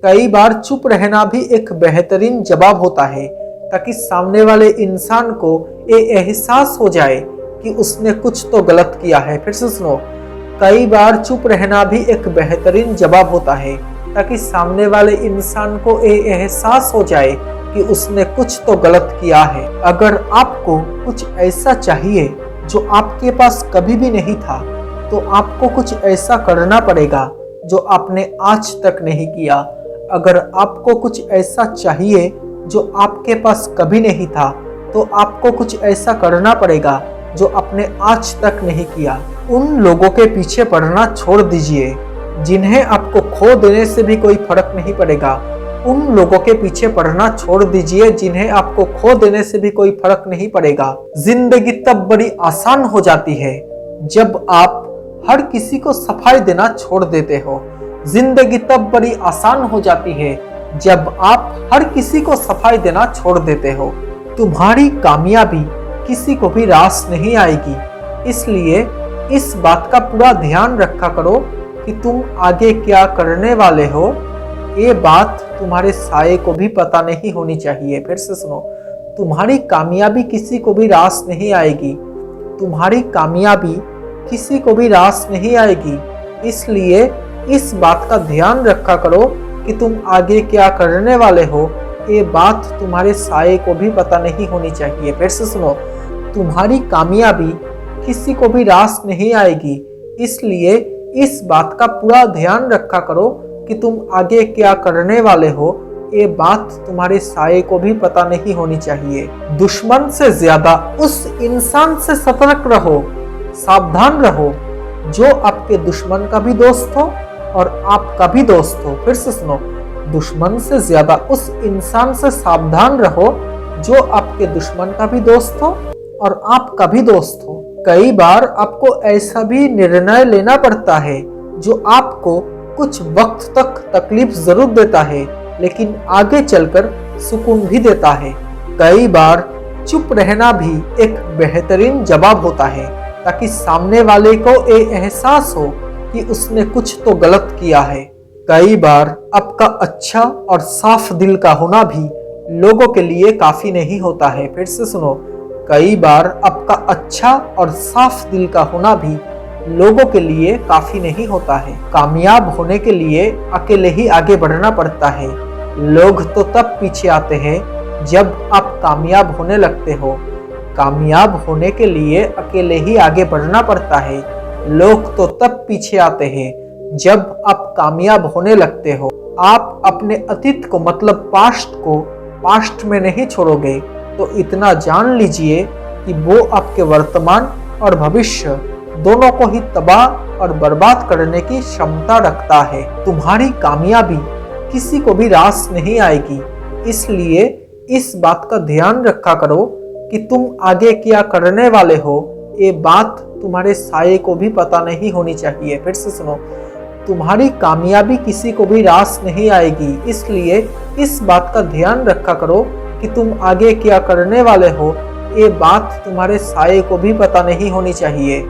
कई बार चुप रहना भी एक बेहतरीन जवाब होता है, ताकि सामने वाले इंसान को ये एहसास हो जाए कि उसने कुछ तो गलत किया है। फिर से सुनो, कई बार चुप रहना भी एक बेहतरीन जवाब होता है, ताकि सामने वाले इंसान को ये एहसास हो जाए कि उसने कुछ तो गलत किया है। अगर आपको कुछ ऐसा चाहिए जो आपके पास कभी भी नहीं था, तो आपको कुछ ऐसा करना पड़ेगा जो आपने आज तक नहीं किया। अगर आपको कुछ ऐसा चाहिए जो आपके पास कभी नहीं था, तो आपको कुछ ऐसा करना पड़ेगा जो आपने आज तक नहीं किया। उन लोगों के पीछे पड़ना छोड़ दीजिए जिन्हें आपको खो देने से भी कोई फर्क नहीं पड़ेगा। उन लोगों के पीछे पड़ना छोड़ दीजिए जिन्हें आपको खो देने से भी कोई फर्क नहीं पड़ेगा। जिंदगी तब बड़ी आसान हो जाती है जब आप हर किसी को सफाई देना छोड़ देते हो। जिंदगी तब बड़ी आसान हो जाती है जब आप हर किसी को सफाई देना छोड़ देते हो। तुम्हारी कामयाबी किसी को भी रास नहीं आएगी, इसलिए इस बात का पूरा ध्यान रखा करो कि तुम आगे क्या करने वाले हो। ये बात तुम्हारे साये को भी पता नहीं होनी चाहिए। फिर से सुनो, तुम्हारी कामयाबी किसी को भी रास नहीं आएगी। तुम्हारी कामयाबी किसी को भी रास नहीं आएगी, इसलिए इस बात का ध्यान रखा करो कि तुम आगे क्या करने वाले हो। ये बात तुम्हारे साये को भी पता नहीं होनी चाहिए। फिर से सुनो, तुम्हारी कामयाबी किसी को भी रास नहीं आएगी, इसलिए इस बात का पूरा ध्यान रखा करो कि तुम आगे क्या करने वाले हो। ये बात तुम्हारे साये को भी पता नहीं होनी चाहिए। दुश्मन से ज्यादा उस इंसान से सतर्क रहो, सावधान रहो जो आपके दुश्मन का भी दोस्त हो और आपका भी दोस्त हो। फिर से सुनो, दुश्मन से ज्यादा उस इंसान से सावधान रहो जो आपके दुश्मन का भी दोस्त हो और आपका भी दोस्त हो। कई बार आपको ऐसा भी निर्णय लेना पड़ता है जो आपको कुछ वक्त तक तकलीफ जरूर देता है, लेकिन आगे चलकर सुकून भी देता है। कई बार चुप रहना भी एक बेहतरीन जवाब होता है, ताकि सामने वाले को ये एहसास हो कि उसने कुछ तो गलत किया है। कई बार आपका अच्छा और साफ दिल का होना भी लोगों के लिए काफी नहीं होता है। फिर से सुनो, कई बार आपका अच्छा और साफ दिल का होना भी लोगों के लिए काफी नहीं होता है। कामयाब होने के लिए अकेले ही आगे बढ़ना पड़ता है। लोग तो तब पीछे आते हैं जब आप कामयाब होने लगते हो। कामयाब होने के लिए अकेले ही आगे बढ़ना पड़ता है। लोग तो तब पीछे आते हैं जब आप कामयाब होने लगते हो। आप अपने अतीत को मतलब पास्ट को पास्ट में नहीं छोड़ोगे, तो इतना जान लीजिए कि वो आपके वर्तमान और भविष्य दोनों को ही तबाह और बर्बाद करने की क्षमता रखता है। तुम्हारी कामयाबी किसी को भी रास नहीं आएगी, इसलिए इस बात का ध्यान रखा करो कि तुम आगे क्या करने वाले हो। ये बात तुम्हारे साये को भी पता नहीं होनी चाहिए। फिर से सुनो, तुम्हारी कामयाबी किसी को भी रास नहीं आएगी, इसलिए इस बात का ध्यान रखा करो कि तुम आगे क्या करने वाले हो। ये बात तुम्हारे साये को भी पता नहीं होनी चाहिए।